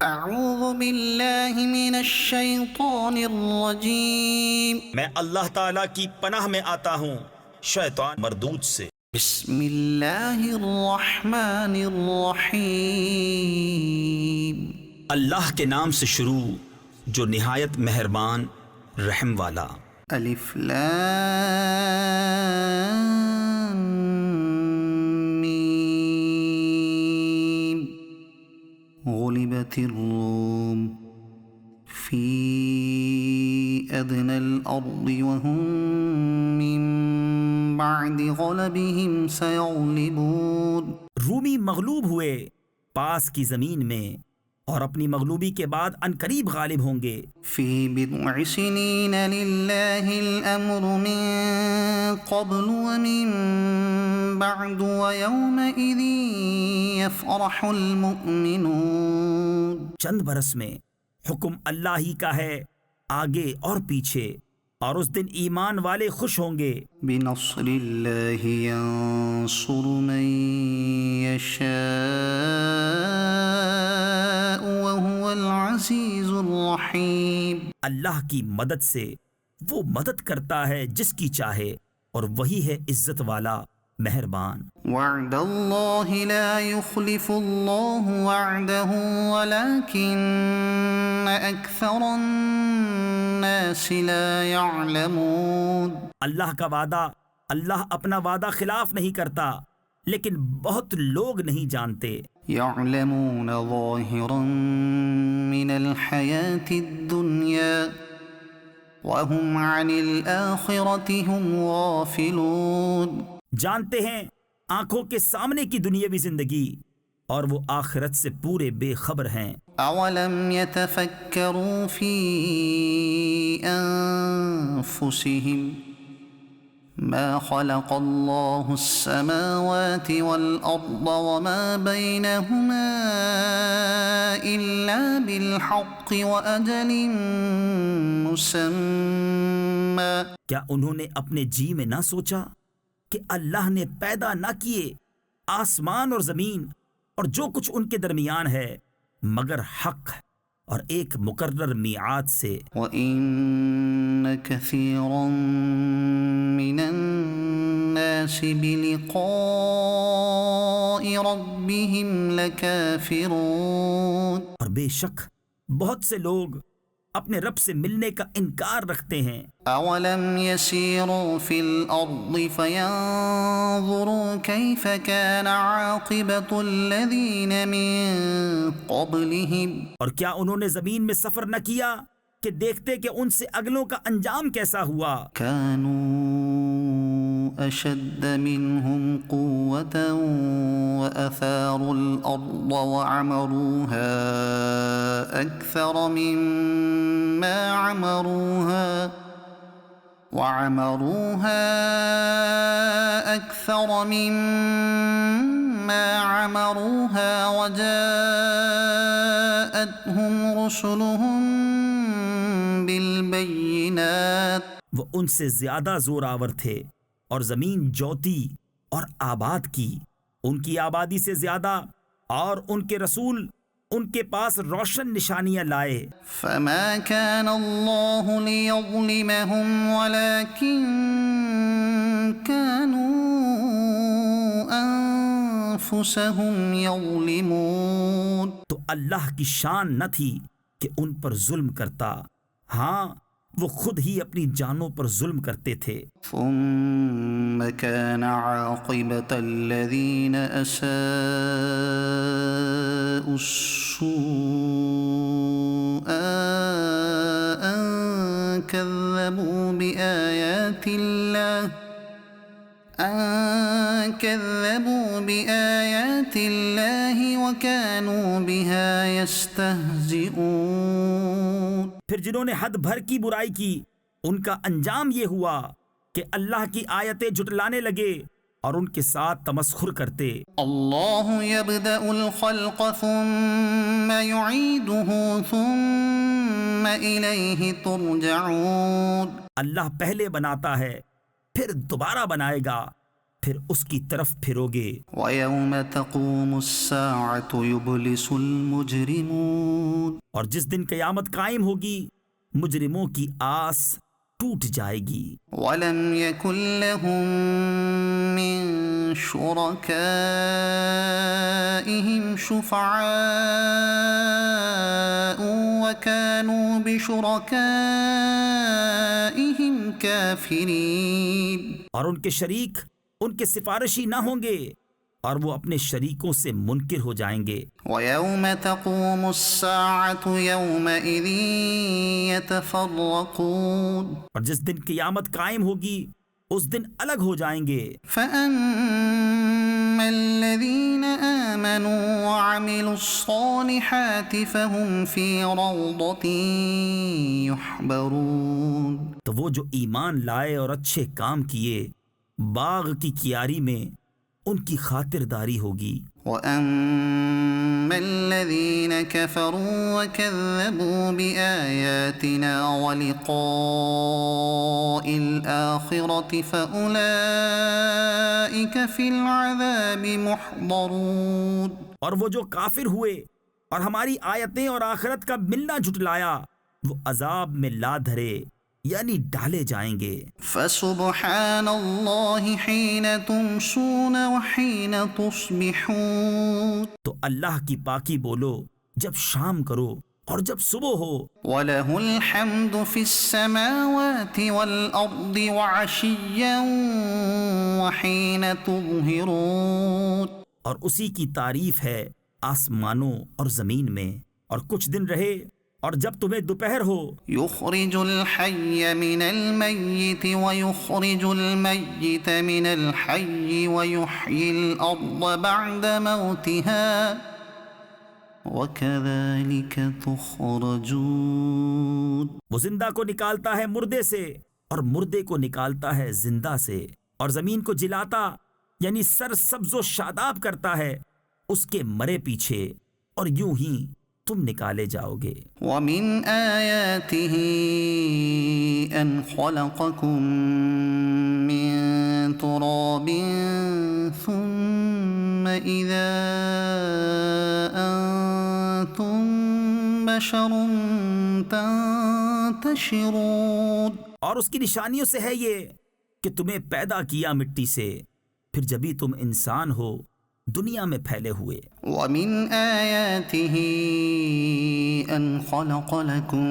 اعوذ باللہ من الشیطان الرجیم، میں اللہ تعالیٰ کی پناہ میں آتا ہوں شیطان مردود سے۔ بسم اللہ الرحمن الرحیم، اللہ کے نام سے شروع جو نہایت مہربان رحم والا۔ الف لام میم، غلبت الروم فی ادنى الارض وهم من بعد غلبهم سيغلبون۔ رومی مغلوب ہوئے پاس کی زمین میں اور اپنی مغلوبی کے بعد عنقریب غالب ہوں گے۔ فی بضع سنین للہ الامر من قبل ومن بعد ویومئذ یفرح المؤمنون۔ چند برس میں حکم اللہ ہی کا ہے آگے اور پیچھے، اور اس دن ایمان والے خوش ہوں گے۔ بنصر اللہ ینصر من یشاء وهو العزیز الرحیم۔ اللہ کی مدد سے وہ مدد کرتا ہے جس کی چاہے، اور وہی ہے عزت والا مہربان۔ وعد اللہ لا يخلف اللہ وعده ولكن اکثر الناس لا يعلمون۔ اللہ کا وعدہ، اللہ اپنا وعدہ خلاف نہیں کرتا، لیکن بہت لوگ نہیں جانتے۔ يعلمون ظاہرا من الحیاة الدنیا وهم عن الآخرة هم غافلون۔ جانتے ہیں آنکھوں کے سامنے کی دنیاوی زندگی، اور وہ آخرت سے پورے بے خبر ہیں۔ اولم يتفکروا فی انفسهم ما خلق اللہ السماوات والارض وما بینہما الا بالحق واجل مسمى۔ کیا انہوں نے اپنے جی میں نہ سوچا کہ اللہ نے پیدا نہ کیے آسمان اور زمین اور جو کچھ ان کے درمیان ہے مگر حق اور ایک مقرر میعاد سے۔ وَإِنَّ كَثِيرًا مِّنَ النَّاسِ بِلِقَاءِ رَبِّهِمْ لَكَافِرُونَ۔ اور بے شک بہت سے لوگ اپنے رب سے ملنے کا انکار رکھتے ہیں۔ أَوَلَمْ يَسِيرُوا فِي الْأَرْضِ فَيَنظُرُوا كَيْفَ كَانَ عَاقِبَةُ الَّذِينَ مِن قَبْلِهِمْ۔ اور کیا انہوں نے زمین میں سفر نہ کیا کہ دیکھتے کہ ان سے اگلوں کا انجام کیسا ہوا؟ كانوا أشد منهم قوة وأثاروا الأرض وعمروها أكثر مما عمروها وجاءتهم رسلهم بالبينات۔ وہ ان سے زیادہ زور آور تھے اور زمین جوتی اور آباد کی ان کی آبادی سے زیادہ، اور ان کے رسول ان کے پاس روشن نشانیاں لائے۔ فما كان الله ليظلمهم ولكن كانوا أنفسهم يظلمون۔ تو اللہ کی شان نہ تھی کہ ان پر ظلم کرتا، ہاں وہ خود ہی اپنی جانوں پر ظلم کرتے تھے۔ ثم كان عاقبة الذين أساءوا السوء أن كذبوا بآيات الله وكانوا بها يستهزئون۔ پھر جنہوں نے حد بھر کی برائی کی ان کا انجام یہ ہوا کہ اللہ کی آیتیں جھٹلانے لگے اور ان کے ساتھ تمسخر کرتے۔ اللہ یبدأ الخلق ثم يعيده ثم الیہ ترجعون۔ اللہ پہلے بناتا ہے پھر دوبارہ بنائے گا، پھر اس کی طرف پھرو گے۔ وَيَوْمَ تَقُومُ السَّاعَةُ يُبْلِسُ الْمُجْرِمُونَ اور جس دن قیامت قائم ہوگی مجرموں کی آس ٹوٹ جائے گی۔ وَلَمْ يَكُنْ لَهُم مِّن شُرَكَائِهِمْ شُفَعَاءُ وَكَانُوا بِشُرَكَائِهِمْ كَافِرِينَ۔ اور ان کے شریک ان کے سفارشی نہ ہوں گے اور وہ اپنے شریکوں سے منکر ہو جائیں گے۔ وَيَوْمَ تَقُومُ السَّاعَةُ يَوْمَئِذٍ يَتَفَرَّقُونَ۔ اور جس دن قیامت قائم ہوگی اس دن الگ ہو جائیں گے۔ فَأَمَّا الَّذِينَ آمَنُوا وَعَمِلُوا الصَّالِحَاتِ فَهُمْ فِي رَوْضَةٍ يُحْبَرُونَ۔ تو وہ جو ایمان لائے اور اچھے کام کیے باغ کی کیاری میں ان کی خاطرداری ہوگی۔ وَأَمَّا الَّذِينَ كَفَرُوا وَكَذَّبُوا بِآيَاتِنَا وَلِقَاءِ الْآخِرَةِ فَأُولَئِكَ فِي الْعَذَابِ مُحْضَرُونَ۔ اور وہ جو کافر ہوئے اور ہماری آیتیں اور آخرت کا ملنا جھٹلایا وہ عذاب میں لا دھرے یعنی ڈالے جائیں گے۔ فَسُبْحَانَ اللَّهِ حِينَ تُمْسُونَ وَحِينَ تُصْبِحُونَ۔ تو اللہ کی پاکی بولو جب شام کرو اور جب صبح ہو۔ وَلَهُ الْحَمْدُ فِي السَّمَاوَاتِ وَالْأَرْضِ وَعَشِيًّا وَحِينَ تُظْهِرُونَ۔ اور اسی کی تعریف ہے آسمانوں اور زمین میں اور کچھ دن رہے اور جب تمہیں دوپہر ہو۔ يُخْرِجُ الْحَيَّ مِنَ الْمَيِّتِ وَيُخْرِجُ الْمَيِّتَ مِنَ الْحَيِّ وَيُحْيِي الْأَرْضَ بَعْدَ مَوْتِهَا وَكَذَلِكَ تُخْرَجُونَ۔ وہ زندہ کو نکالتا ہے مردے سے اور مردے کو نکالتا ہے زندہ سے، اور زمین کو جلاتا یعنی سر سبز و شاداب کرتا ہے اس کے مرے پیچھے، اور یوں ہی تم نکالے جاؤ گے۔ وَمِنْ آيَاتِهِ أَنْ خَلَقَكُم مِّن تُرَابٍ ثُمَّ إِذَا أَنْتُمْ بَشَرٌ تَنْتَشِرُونَ۔ اور اس کی نشانیوں سے ہے یہ کہ تمہیں پیدا کیا مٹی سے، پھر جبھی تم انسان ہو دنیا میں پھیلے ہوئے۔ وَمِنْ آيَاتِهِ أَنْ خَلَقَ لَكُم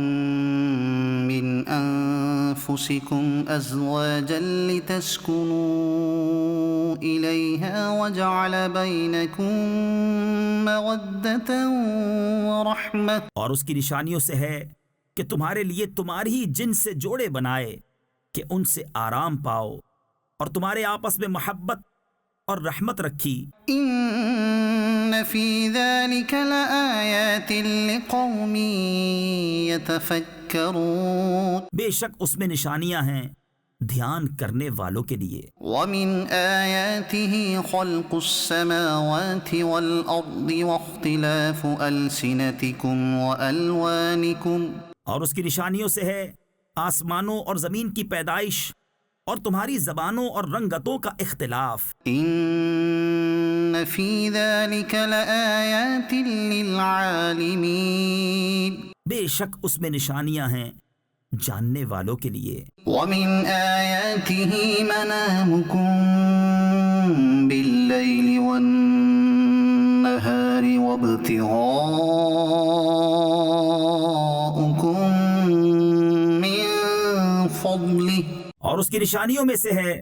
مِّنْ أَنفُسِكُمْ أَزْوَاجًا لِتَسْكُنُوا إِلَيْهَا وَجَعَلَ بَيْنَكُم مَّوَدَّةً وَرَحْمَةً۔ اور اس کی نشانیوں سے ہے کہ تمہارے لیے تمہاری ہی جن سے جوڑے بنائے کہ ان سے آرام پاؤ، اور تمہارے آپس میں محبت اور رحمت رکھی۔ إِنَّ فِي ذَلِكَ لَآيَاتٍ لِقَوْمٍ يَتَفَكَّرُونَ۔ بے شک اس میں نشانیاں ہیں دھیان کرنے والوں کے لیے۔ وَمِنْ آيَاتِهِ خَلْقُ السَّمَاوَاتِ وَالْأَرْضِ وَاخْتِلَافُ أَلْسِنَتِكُمْ وَأَلْوَانِكُمْ۔ اور اس کی نشانیوں سے ہے آسمانوں اور زمین کی پیدائش اور تمہاری زبانوں اور رنگتوں کا اختلاف۔ إِنَّ فِي ذَلِكَ لَآيَاتٍ لِلْعَالِمِينَ۔ بے شک اس میں نشانیاں ہیں جاننے والوں کے لیے۔ وَمِنْ آيَاتِهِ مَنَامُكُمْ بِاللَّيْلِ وَالنَّهَارِ وَابْتِغَاؤُكُمْ مِنْ فَضْلِهِ۔ اور اس کی نشانیوں میں سے ہے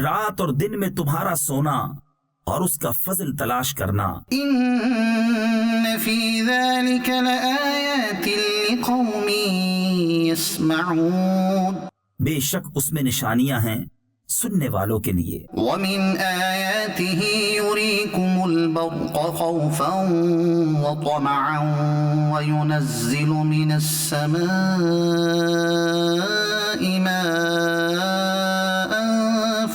رات اور دن میں تمہارا سونا اور اس کا فضل تلاش کرنا۔ إِنَّ فِي ذَلِكَ لَآيَاتٍ لِقَوْمٍ يَسْمَعُونَ۔ بے شک اس میں نشانیاں ہیں سننے والوں کے لیے۔ وَمِنْ آيَاتِهِ يُرِيكُمُ الْبَرْقَ خَوْفًا وَطَمَعًا وَيُنَزِّلُ مِنَ السَّمَاءِ مَاءً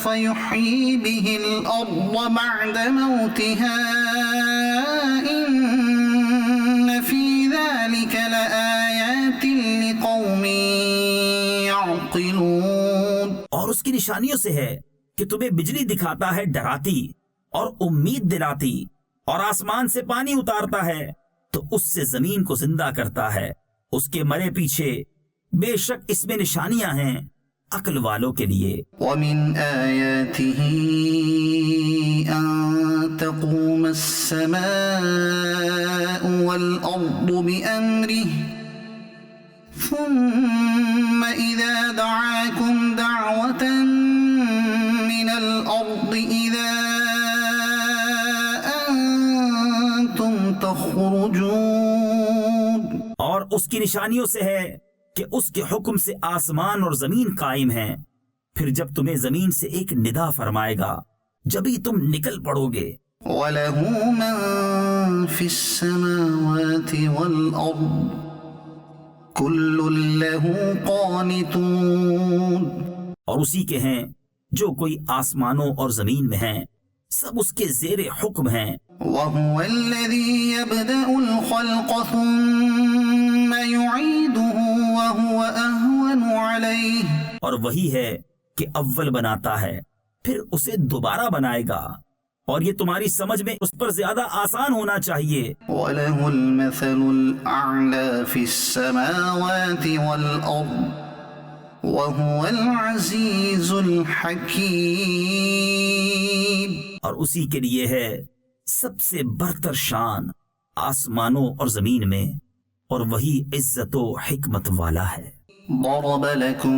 فَيُحْيِي بِهِ الْأَرْضَ بَعْدَ مَوْتِهَا إِنَّ فِي ذَلِكَ لَآيَاتٍ لِقَوْمٍ يَعْقِلُونَ۔ اور اس کی نشانیوں سے ہے کہ تمہیں بجلی دکھاتا ہے ڈراتی اور امید دلاتی، اور آسمان سے پانی اتارتا ہے تو اس سے زمین کو زندہ کرتا ہے، اس کے مرے پیچھے بے شک اس میں نشانیاں ہیں عقل والوں کے لیے۔ ومن آياته أن تقوم السماء والأرض بأمره ثم إذا دعاكم دعوة من الأرض إذا أنتم تخرجون۔ اور اس کی نشانیوں سے ہے کہ اس کے حکم سے آسمان اور زمین قائم ہیں، پھر جب تمہیں زمین سے ایک ندا فرمائے گا جبھی تم نکل پڑو گے۔ وَلَهُ مَن فِي السَّمَاوَاتِ وَالْأَرْضِ كُلٌّ لَهُ قَانِتُونَ۔ اور اسی کے ہیں جو کوئی آسمانوں اور زمین میں ہیں، سب اس کے زیر حکم ہیں۔ وَهُوَ الَّذِي يَبْدَأُ الْخَلْقَ ثُمَّ يُعِيدُهُ وَهُوَ أَهْوَنُ عَلَيْهِ۔ اور وہی ہے کہ اول بناتا ہے پھر اسے دوبارہ بنائے گا، اور یہ تمہاری سمجھ میں اس پر زیادہ آسان ہونا چاہیے۔ وَلَهُ الْمَثَلُ الْأَعْلَى فِي السَّمَاوَاتِ وَالْأَرْضِ وَهُوَ الْعَزِيزُ الْحَكِيمُ۔ اور اسی کے لیے ہے سب سے برتر شان آسمانوں اور زمین میں، اور وہی عزت و حکمت والا ہے۔ ضرب لكم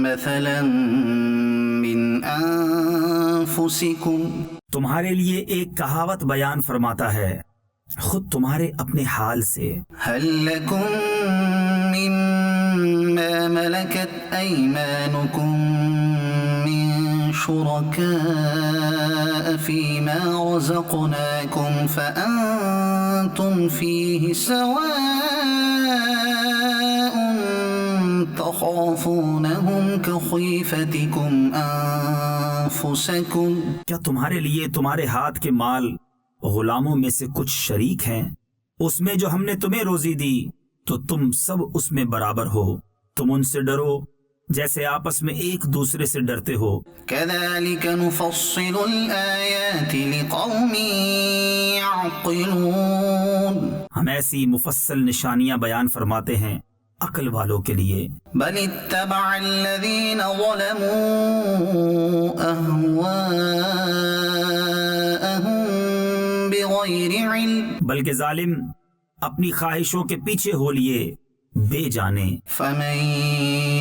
مثلا من أنفسكم تمہارے لیے ایک کہاوت بیان فرماتا ہے خود تمہارے اپنے حال سے۔ هل لكم مما ملكت أيمانكم من شركاء فيما رزقناكم فأنتم فيه سواء تخافونهم كخيفتكم أنفسكم۔ کیا تمہارے لیے تمہارے ہاتھ کے مال غلاموں میں سے کچھ شریک ہیں اس میں جو ہم نے تمہیں روزی دی، تو تم سب اس میں برابر ہو، تم ان سے ڈرو جیسے آپس میں ایک دوسرے سے ڈرتے ہو۔ كذلك نفصل الآيات لقوم يعقلون۔ ہم ایسی مفصل نشانیاں بیان فرماتے ہیں عقل والوں کے لیے۔ بل اتبع الذين ظلموا أهواءهم بغير علم بلکہ ظالم اپنی خواہشوں کے پیچھے ہو لیے بے جانے۔ فمن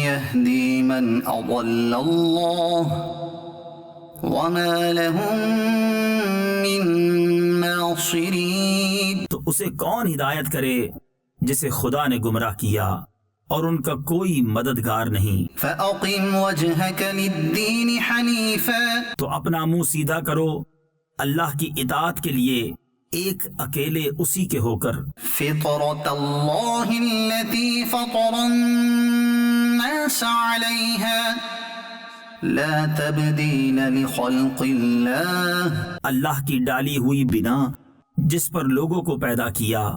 يهدي من أضل الله وما لهم من ناصرين۔ تو اسے کون ہدایت کرے جسے خدا نے گمراہ کیا اور ان کا کوئی مددگار نہیں۔ فأقم وجهك للدين حنيفا۔ تو اپنا منہ سیدھا کرو اللہ کی اطاعت کے لیے ایک اکیلے اسی کے ہو کر۔ فطرة الله التي فطر الناس عليها لا تبديل لخلق الله۔ اللہ کی ڈالی ہوئی بنا جس پر لوگوں کو پیدا کیا،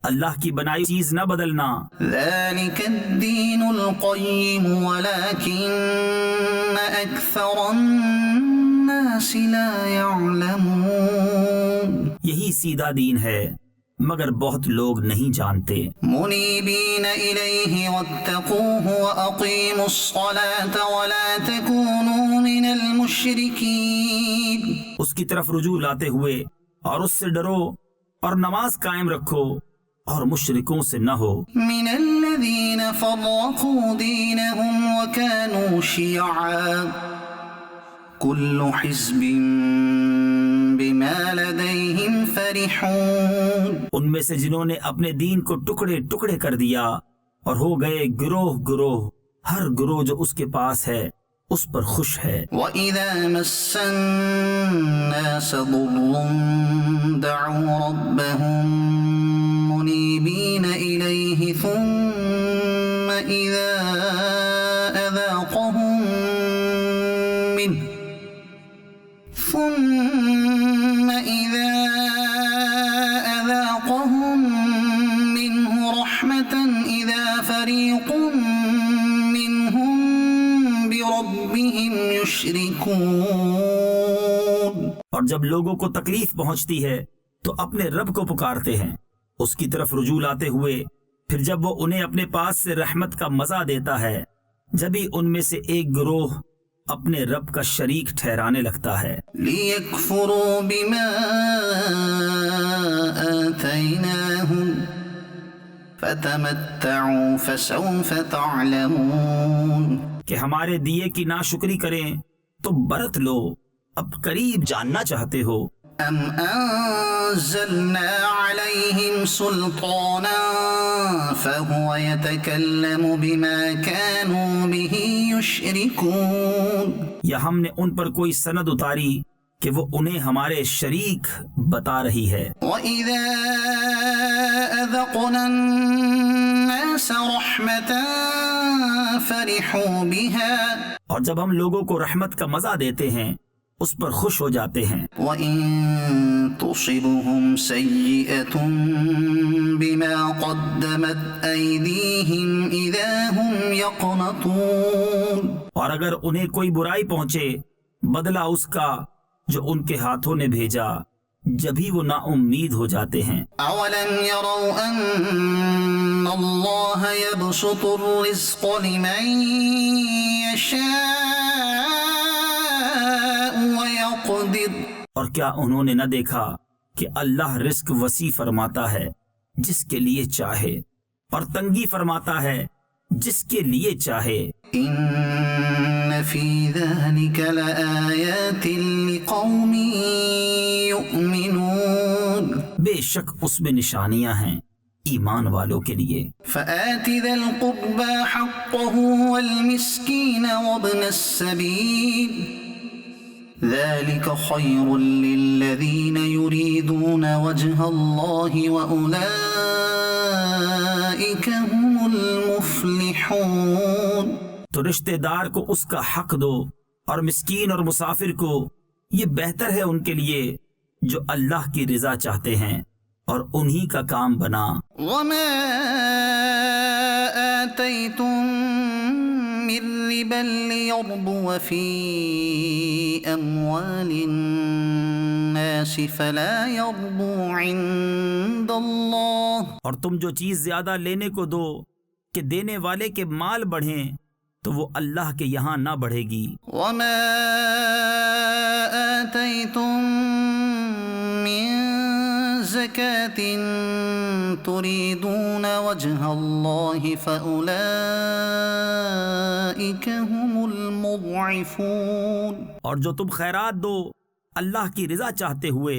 اللہ کی بنائی چیز نہ بدلنا۔ ذلك الدين القيم ولكن أكثر الناس لا يعلمون۔ یہی سیدھا دین ہے مگر بہت لوگ نہیں جانتے۔ منيبين إليه واتقوه وأقيموا الصلاة ولا تكونوا من المشركين۔ اس کی طرف رجوع لاتے ہوئے اور اس سے ڈرو اور نماز قائم رکھو اور مشرکوں سے نہ ہو۔ من الذين فرقوا دينهم وكانوا شيعا كل حزب بما لديهم فرحون۔ ان میں سے جنہوں نے اپنے دین کو ٹکڑے ٹکڑے کر دیا اور ہو گئے گروہ گروہ، ہر گروہ جو اس کے پاس ہے اس پر خوش ہے۔ وَإِذَا مَسَّ النَّاسَ ضُرٌّ دَعُوا رَبَّهُم مُنِيبِينَ إِلَيْهِ ثُمَّ إِذَا أَذَاقَهُم مِّنْهُ رَحْمَةً إِذَا فَرِيقٌ مِّنْهُم بربهم يشركون۔ اور جب لوگوں کو تکلیف پہنچتی ہے تو اپنے رب کو پکارتے ہیں، اس کی طرف رجوع لاتے ہوئے پھر جب وہ انہیں اپنے پاس سے رحمت کا مزہ دیتا ہے جبھی ان میں سے ایک گروہ اپنے رب کا شریک ٹھہرانے لگتا ہے۔ لِيَكْفُرُوا بِمَا آتَيْنَاهُمْ فَتَمَتَّعُوا فَسَوْفَ تَعْلَمُونَ، کہ ہمارے دیے کی ناشکری کریں تو برت لو، اب قریب جاننا چاہتے ہو۔ أَمْ أَنزَلْنَا عَلَيْهِمْ سُلْطَانًا فَهُوَ يَتَكَلَّمُ بِمَا كَانُوا بِهِ يُشْرِكُونَ، یا ہم نے ان پر کوئی سند اتاری کہ وہ انہیں ہمارے شریک بتا رہی ہے۔ وَإِذَا أَذَقْنَا النَّاسَ رَحْمَةً فَرِحُوا بِهَا، اور جب ہم لوگوں کو رحمت کا مزہ دیتے ہیں اس پر خوش ہو جاتے ہیں۔ وَإِن تُصِبْهُمْ سَيِّئَةٌ بِمَا قَدَّمَتْ أَيْدِيهِمْ إِذَا هُمْ يَقْنَطُونَ، اور اگر انہیں کوئی برائی پہنچے بدلہ اس کا جو ان کے ہاتھوں نے بھیجا جبھی وہ نا امید ہو جاتے ہیں۔ أَوَلَمْ يَرَوْا أَنَّ اللَّهَ يَبْسُطُ الرِّزْقَ لِمَن يَشَاءُ وَيَقْدِرُ، اور کیا انہوں نے نہ دیکھا کہ اللہ رزق وسیع فرماتا ہے جس کے لیے چاہے اور تنگی فرماتا ہے جس کے لیے چاہے۔ إِنَّ فِي ذَلِكَ لَآيَاتٍ لِقَوْمٍ يُؤْمِنُونَ، بے شک اس میں نشانیاں ہیں ایمان والوں کے لیے۔ فآت ذا القربى حقه والمسكين وابن السبيل ذلك خير للذين يريدون وجه الله وأولئك هم المفلحون۔ تو رشتہ دار کو اس کا حق دو اور مسکین اور مسافر کو، یہ بہتر ہے ان کے لیے جو اللہ کی رضا چاہتے ہیں اور انہی کا کام بنا۔ وما آتيتم من ربا ليربو في أموال الناس فلا يربو عند الله، اور تم جو چیز زیادہ لینے کو دو کہ دینے والے کے مال بڑھیں تو وہ اللہ کے یہاں نہ بڑھے گی۔ وما آتيتم من زكاة تريدون وجه الله فأولئك هم المضعفون، اور جو تم خیرات دو اللہ کی رضا چاہتے ہوئے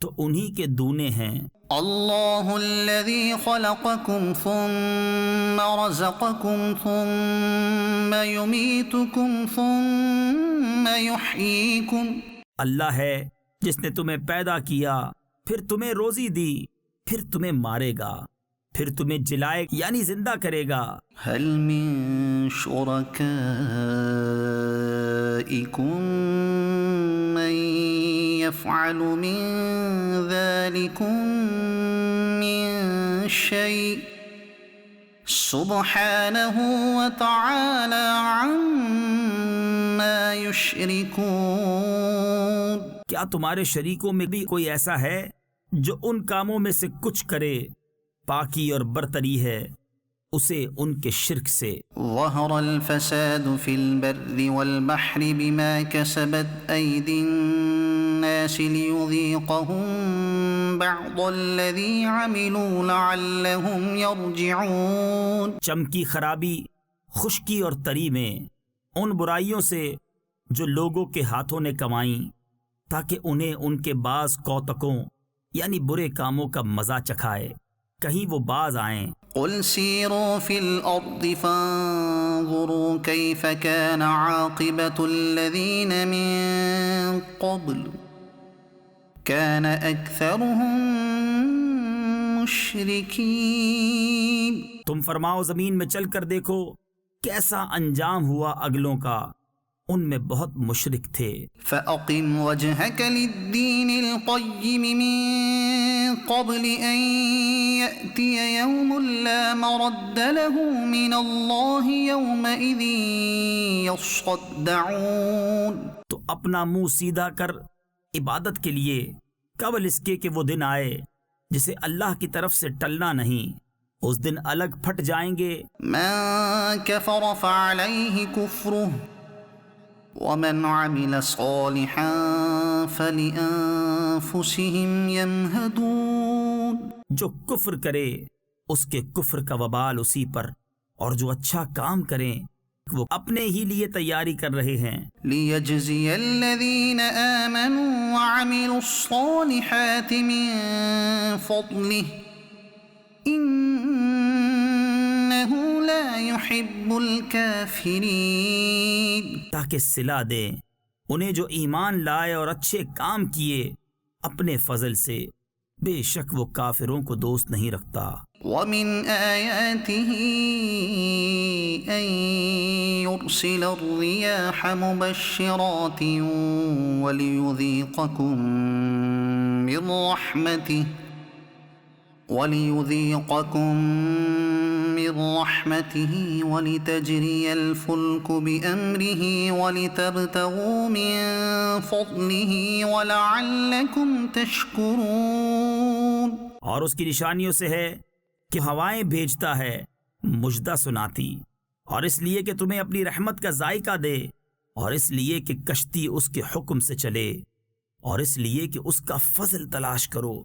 تو انہی کے دونے ہیں۔ الله الذي خلقكم ثم رزقكم ثم يميتكم ثم يحييكم، اللہ ہے جس نے تمہیں پیدا کیا پھر تمہیں روزی دی پھر تمہیں مارے گا پھر تمہیں جلائے یعنی زندہ کرے گا۔ هل من شركائكم من يفعل من ذلكم من شيء سبحانه وتعالى عما يشركون، کیا تمہارے شریکوں میں بھی کوئی ایسا ہے جو ان کاموں میں سے کچھ کرے؟ پاکی اور برتری ہے اسے ان کے شرک سے۔ ظهر الفساد في البر والبحر بما كسبت أيدي الناس ليذيقهم بعض الذي عملوا لعلهم يرجعون، چمکی خرابی خشکی اور تری میں ان برائیوں سے جو لوگوں کے ہاتھوں نے کمائیں تاکہ انہیں ان کے بعض کوتکوں یعنی برے کاموں کا مزہ چکھائے کہیں وہ باز آئیں۔ قل سيروا في الأرض فانظروا كيف كان عاقبة الذين من قبل كان أكثرهم مشركين، تم فرماؤ زمین میں چل کر دیکھو کیسا انجام ہوا اگلوں کا، ان میں بہت مشرک تھے۔ فأقم وجهك للدين القيم من قبل أن يأتي يوم لا مرد له من الله يومئذ يصدعون، تو اپنا منہ سیدھا کر عبادت کے لیے قبل اس کے کہ وہ دن آئے جسے اللہ کی طرف سے ٹلنا نہیں، اس دن الگ پھٹ جائیں گے۔ من كفر فعليه كفره ومن عمل صالحا فلأنفسهم يمهدون۔ جو کفر کرے اس کے کفر کا وبال اسی پر، اور جو اچھا کام کریں وہ اپنے ہی لیے تیاری کر رہے ہیں۔ ليجزي الذين آمنوا وعملوا الصالحات من فضله إنه لا يحب الكافرين۔ تاکہ صلہ دیں انہیں جو ایمان لائے اور اچھے کام کیے اپنے فضل سے، بے شک وہ کافروں کو دوست نہیں رکھتا۔ ومن آياته أن يرسل الرياح مبشرات وليذيقكم من رحمته ولتجري الفلك بأمره ولتبتغوا من فضله ولعلكم تشكرون۔ اور اس کی نشانیوں سے ہے کہ ہوائیں بھیجتا ہے مژدہ سناتی، اور اس لیے کہ تمہیں اپنی رحمت کا ذائقہ دے، اور اس لیے کہ کشتی اس کے حکم سے چلے، اور اس لیے کہ اس کا فضل تلاش کرو،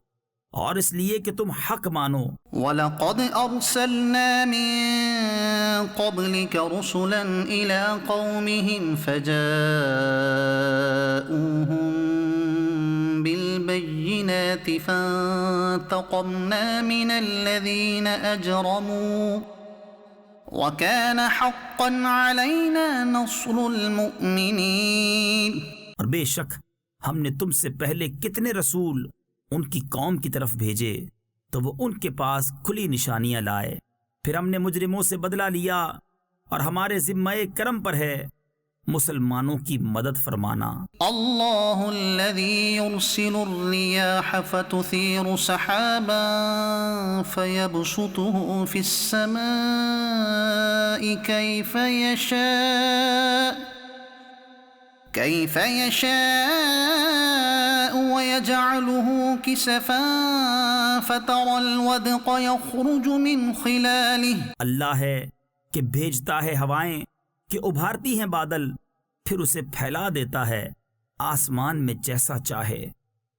اور اس لیے کہ تم حق مانو۔ وَلَقَدْ أَرْسَلْنَا مِن قَبْلِكَ رُسُلًا إِلَىٰ قَوْمِهِمْ فَجَاءُوهُم بِالْبَيِّنَاتِ فَانتَقَمْنَا مِنَ الَّذِينَ أَجْرَمُوا وَكَانَ حَقًّا عَلَيْنَا نَصْرُ الْمُؤْمِنِينَ۔ اور بے شک ہم نے تم سے پہلے کتنے رسول ان کی قوم کی طرف بھیجے تو وہ ان کے پاس کھلی نشانیاں لائے، پھر ہم نے مجرموں سے بدلہ لیا، اور ہمارے ذمہ کرم پر ہے مسلمانوں کی مدد فرمانا۔ اللہ الذی یرسل الریاح فتثیر سحابا فیبسطه فی السماء كيف يشاء ويجعله كسفا فترى الودق يخرج من خلاله۔ اللہ ہے کہ بھیجتا ہے ہوائیں کہ ابھارتی ہیں بادل، پھر اسے پھیلا دیتا ہے آسمان میں جیسا چاہے،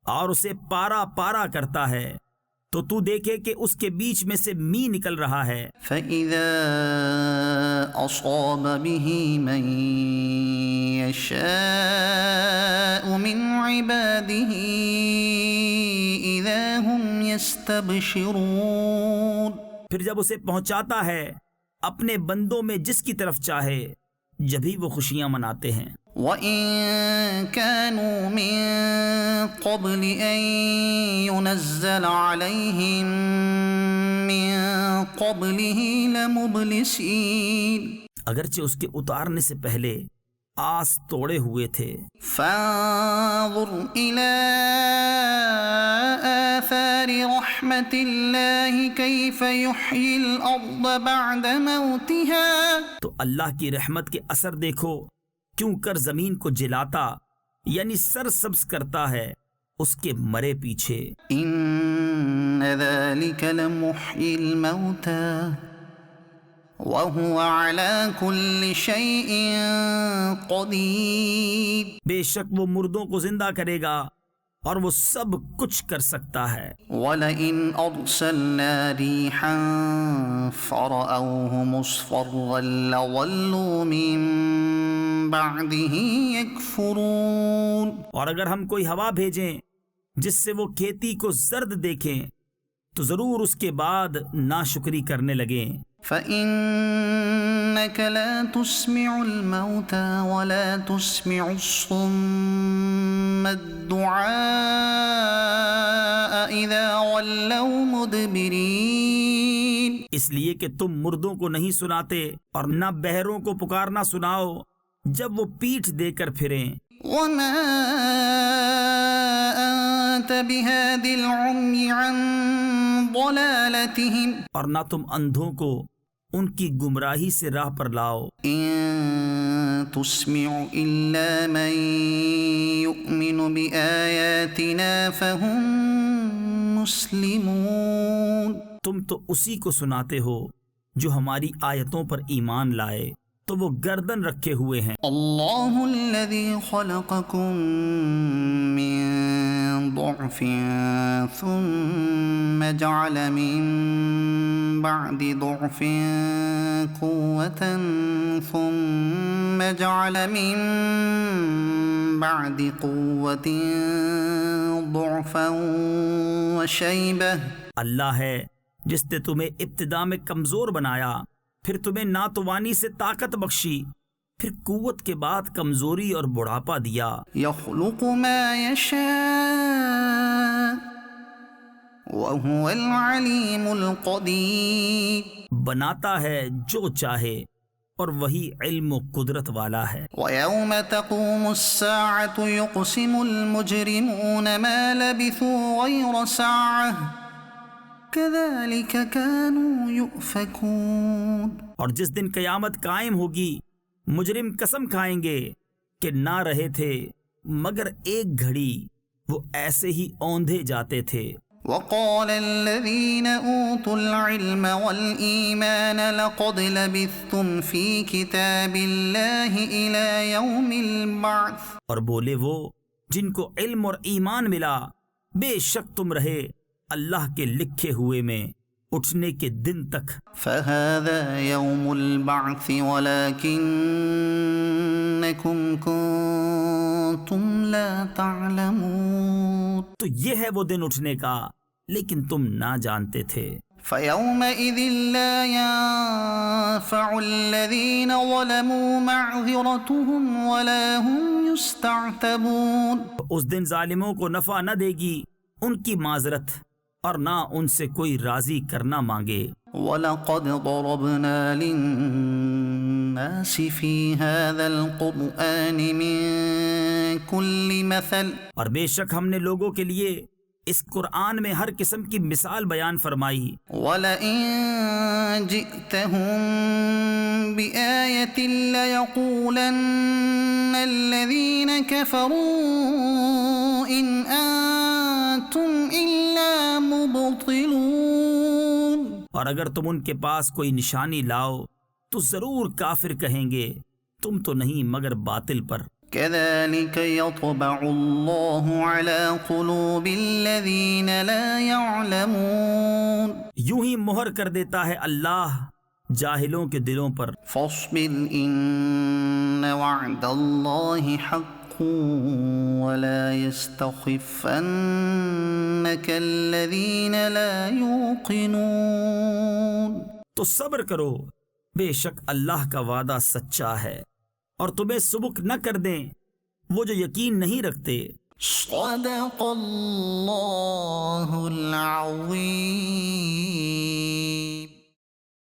اور اسے پارا پارا کرتا ہے تو تو دیکھے کہ اس کے بیچ میں سے می نکل رہا ہے۔ فَإِذَا أَصَابَ بِهِ مَن يَشَاءُ مِنْ عِبَادِهِ إِذَا هُمْ يَسْتَبْشِرُونَ۔ پھر جب اسے پہنچاتا ہے اپنے بندوں میں جس کی طرف چاہے، جبھی وہ خوشیاں مناتے ہیں۔ وَإِن كَانُوا مِن قَبْلِ أَن يُنَزَّلَ عَلَيْهِم مِّن قَبْلِهِ لَمُبْلِسِينَ۔ اگرچہ اس کے اتارنے سے پہلے آس توڑے ہوئے تھے۔ فانظر إلى آثار رحمة الله كيف يحيي الأرض بعد موتها۔ تو اللہ کی رحمت کے اثر دیکھو، کیوں کر زمین کو جلاتا یعنی سرسبز کرتا ہے اس کے مرے پیچھے۔ إن ذلك لمحيي الموتى وهو على كل شيء قدير۔ بے شک وہ مردوں کو زندہ کرے گا اور وہ سب کچھ کر سکتا ہے۔ وَلَئِنْ أَرْسَلْنَا رِيحًا فَرَأَوْهُ مُصْفَرًّا لَظَلُّوا مِن بَعْدِهِ يَكْفُرُونَ۔ اور اگر ہم کوئی ہوا بھیجیں جس سے وہ کھیتی کو زرد دیکھیں تو ضرور اس کے بعد ناشکری کرنے لگیں۔ فَإِنَّكَ لَا تُسْمِعُ الْمَوْتَى وَلَا تُسْمِعُ الصُّمَّ الدُّعَاءَ إِذَا وَلَّوْا مُدْبِرِينَ۔ اس لیے کہ تم مردوں کو نہیں سناتے اور نہ بہروں کو پکارنا سناؤ جب وہ پیٹھ دے کر پھریں۔ وَمَا أَنْتَ بِهَادِ الْعُمْيِ عَنْ ضَلَالَتِهِمْ۔ اور نہ تم اندھوں کو ان کی گمراہی سے راہ پر لاؤ۔ إِن تُسْمِعُ إِلَّا مَن يُؤْمِنُ بِآيَاتِنَا فَهُم مسلمون تم تو اسی کو سناتے ہو جو ہماری آیتوں پر ایمان لائے تو وہ گردن رکھے ہوئے ہیں۔ اللہ الذي خلقكم من ضعف ثم جعل من بعد ضعف قوة ثم جعل من بعد قوة ضعفا وشيبة۔ اللہ ہے جس نے تمہیں ابتدا میں کمزور بنایا، پھر تمہیں ناتوانی سے طاقت بخشی، پھر قوت کے بعد کمزوری اور بڑھاپا دیا۔ يخلق ما يشاء وهو العليم القدير۔ بناتا ہے جو چاہے اور وہی علم و قدرت والا ہے۔ ويوم تقوم الساعة يقسم المجرمون ما لبثوا غير ساعة كذلك كانوا يؤفكون۔ اور جس دن قیامت قائم ہوگی مجرم قسم کھائیں گے کہ نہ رہے تھے مگر ایک گھڑی، وہ ایسے ہی اوندھے جاتے تھے۔ وقال الذين أوتوا العلم والإيمان لقد لبثتم في كتاب الله إلى يوم البعث۔ اور بولے وہ جن کو علم اور ایمان ملا، بے شک تم رہے اللہ کے لکھے ہوئے میں اٹھنے کے دن تک۔ فهذا يوم البعث ولكنكم كنتم لا تعلمون۔ تو یہ ہے وہ دن اٹھنے کا لیکن تم نہ جانتے تھے۔ فيومئذ لا ينفع الذين ظلموا معذرتهم ولا هم يستعتبون۔ اس دن ظالموں کو نفع نہ دے گی ان کی معذرت اور نہ ان سے کوئی راضی کرنا مانگے۔ وَلَقَدْ ضَرَبْنَا لِلنَّاسِ فِي هَذَا الْقُرْآنِ مِنْ كُلِّ مَثَلٍ۔ اور بے شک ہم نے لوگوں کے لیے اس قرآن میں ہر قسم کی مثال بیان فرمائی۔ وَلَئِن جِئْتَهُمْ بِآيَةٍ لَيَقُولَنَّ الَّذِينَ كَفَرُوا إِنْ أَنْتُمْ إِلَّا مُبْطِلُونَ۔ اور اگر تم ان کے پاس کوئی نشانی لاؤ تو ضرور کافر کہیں گے تم تو نہیں مگر باطل پر۔ كذلك يطبع الله على قلوب الذين لا يعلمون۔ یوں ہی مہر کر دیتا ہے اللہ جاہلوں کے دلوں پر۔ فاصبر إن وعد الله حق ولا يستخفنك الذين لا يوقنون۔ تو صبر کرو، بے شک اللہ کا وعدہ سچا ہے اور تمہیں سبک نہ کر دیں وہ جو یقین نہیں رکھتے۔ صدق اللہ